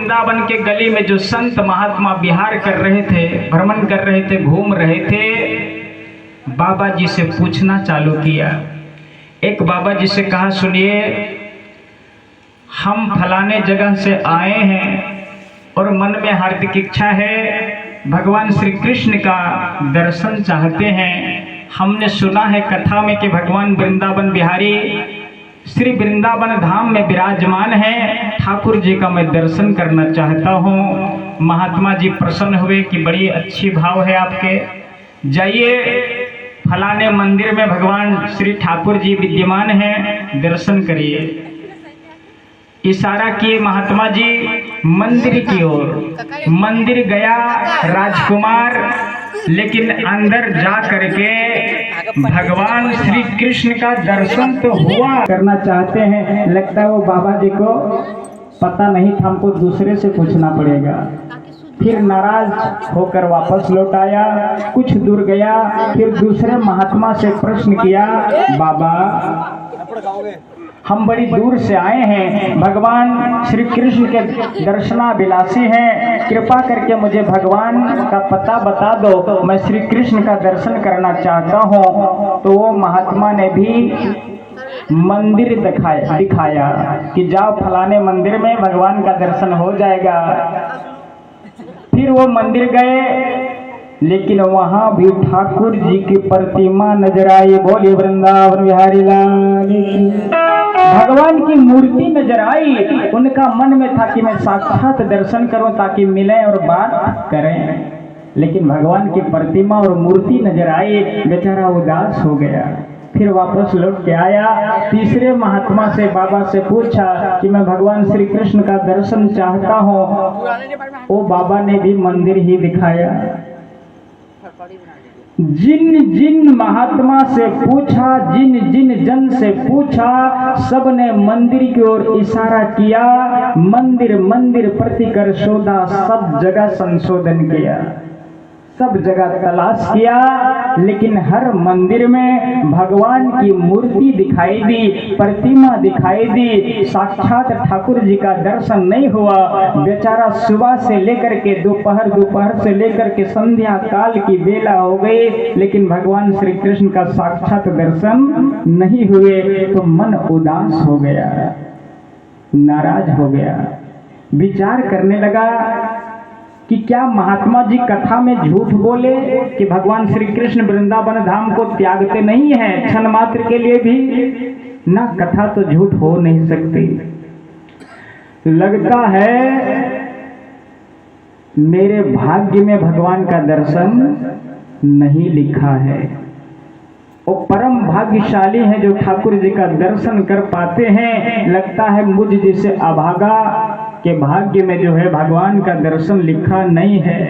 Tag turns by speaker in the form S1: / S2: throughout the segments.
S1: वृंदावन के गली में जो संत महात्मा विहार कर रहे थे, भ्रमण कर रहे थे, घूम रहे थे, बाबा जी से पूछना चालू किया। एक बाबा जी से कहा, सुनिए, हम फलाने जगह से आए हैं और मन में हार्दिक इच्छा है, भगवान श्री कृष्ण का दर्शन चाहते हैं। हमने सुना है कथा में कि भगवान वृंदावन बिहारी श्री वृंदावन धाम में विराजमान है, ठाकुर जी का मैं दर्शन करना चाहता हूँ। महात्मा जी प्रसन्न हुए कि बड़ी अच्छी भाव है आपके, जाइए फलाने मंदिर में भगवान श्री ठाकुर जी विद्यमान हैं, दर्शन करिए। इशारा किए महात्मा जी मंदिर की ओर। मंदिर गया राजकुमार, लेकिन अंदर जा करके भगवान श्री कृष्ण का दर्शन तो हुआ, करना चाहते हैं। लगता है वो बाबा जी को पता नहीं था, हमको दूसरे से पूछना पड़ेगा। फिर नाराज होकर वापस लौट आया। कुछ दूर गया, फिर दूसरे महात्मा से प्रश्न किया, बाबा हम बड़ी दूर से आए हैं, भगवान श्री कृष्ण के दर्शनाभिलाषी हैं, कृपा करके मुझे भगवान का पता बता दो, मैं श्री कृष्ण का दर्शन करना चाहता हूँ। तो वो महात्मा ने भी मंदिर दिखाया कि जाओ फलाने मंदिर में भगवान का दर्शन हो जाएगा। फिर वो मंदिर गए, लेकिन वहां भी ठाकुर जी की प्रतिमा नजर आई। बोले वृंदावन बिहारी लाल की। भगवान की मूर्ति नजर आई। उनका मन में था कि मैं साक्षात दर्शन करूं ताकि मिलें और बात करें, लेकिन भगवान की प्रतिमा और मूर्ति नजर आई, बेचारा उदास हो गया। फिर वापस लौट के आया, तीसरे महात्मा से बाबा से पूछा कि मैं भगवान श्री कृष्ण का दर्शन चाहता हूँ। वो बाबा ने भी मंदिर ही दिखाया। जिन जिन महात्मा से पूछा, जिन जिन जन से पूछा, सब ने मंदिर की ओर इशारा किया। मंदिर मंदिर प्रतिकर शोधा, सब जगह संशोधन किया, सब जगह तलाश किया, लेकिन हर मंदिर में भगवान की मूर्ति दिखाई दी, प्रतिमा दिखाई दी, साक्षात ठाकुर जी का दर्शन नहीं हुआ। बेचारा सुबह से लेकर के दोपहर, दोपहर से लेकर के संध्या काल की बेला हो गई, लेकिन भगवान श्री कृष्ण का साक्षात दर्शन नहीं हुए। तो मन उदास हो गया, नाराज हो गया, विचार करने लगा कि क्या महात्मा जी कथा में झूठ बोले कि भगवान श्री कृष्ण वृंदावन धाम को त्यागते नहीं हैं क्षण मात्र के लिए भी? ना, कथा तो झूठ हो नहीं सकती। लगता है मेरे भाग्य में भगवान का दर्शन नहीं लिखा है। वो परम भाग्यशाली है जो ठाकुर जी का दर्शन कर पाते हैं। लगता है मुझ जैसे अभागा के भाग्य में जो है भगवान का दर्शन लिखा नहीं है।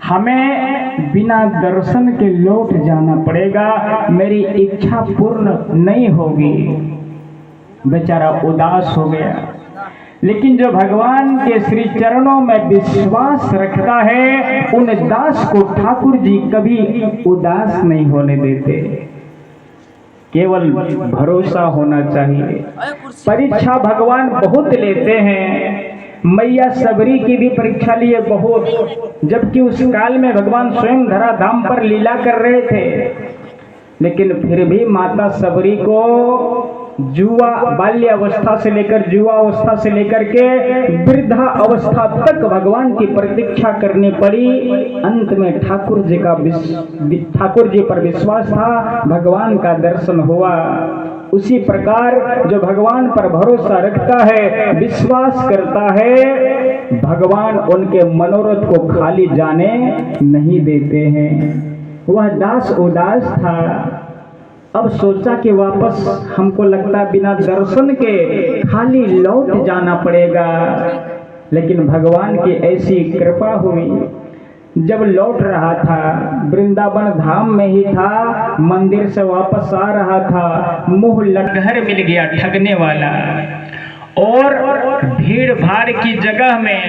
S1: हमें बिना दर्शन के लौट जाना पड़ेगा, मेरी इच्छा पूर्ण नहीं होगी। बेचारा उदास हो गया। लेकिन जो भगवान के श्री चरणों में विश्वास रखता है, उन दास को ठाकुर जी कभी उदास नहीं होने देते। केवल भरोसा होना चाहिए। परीक्षा भगवान बहुत लेते हैं। मैया सबरी की भी परीक्षा लिए बहुत, जबकि उस काल में भगवान स्वयं धरा धाम पर लीला कर रहे थे, लेकिन फिर भी माता सबरी को जुआ बाल्य अवस्था से लेकर जुआ अवस्था से लेकर के वृद्धा अवस्था तक भगवान की प्रतीक्षा करनी पड़ी। अंत में ठाकुर जी पर विश्वास था, भगवान का दर्शन हुआ। उसी प्रकार जो भगवान पर भरोसा रखता है, विश्वास करता है, भगवान उनके मनोरथ को खाली जाने नहीं देते हैं। वह दास उदास था। अब सोचा कि वापस हमको लगता बिना दर्शन के खाली लौट जाना पड़ेगा, लेकिन भगवान की ऐसी कृपा हुई। जब लौट रहा था, वृंदावन धाम में ही था, मंदिर से वापस आ रहा था, मुंह लटघर मिल गया ठगने वाला। और भीड़ भाड़ की जगह में,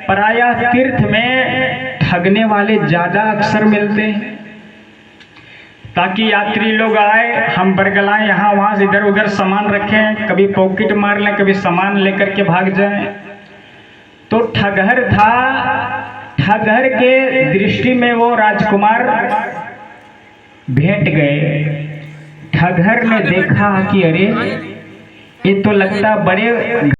S1: प्रायः तीर्थ में ठगने वाले ज्यादा अक्सर मिलते हैं, ताकि यात्री लोग आए, हम बरगलाएं यहाँ वहाँ से इधर उधर सामान रखें, कभी पॉकेट मार लें, कभी सामान लेकर के भाग जाएं। तो ठगहर था, ठगहर के दृष्टि में वो राजकुमार भेंट गए। ठगहर ने देखा कि अरे ये तो लगता बड़े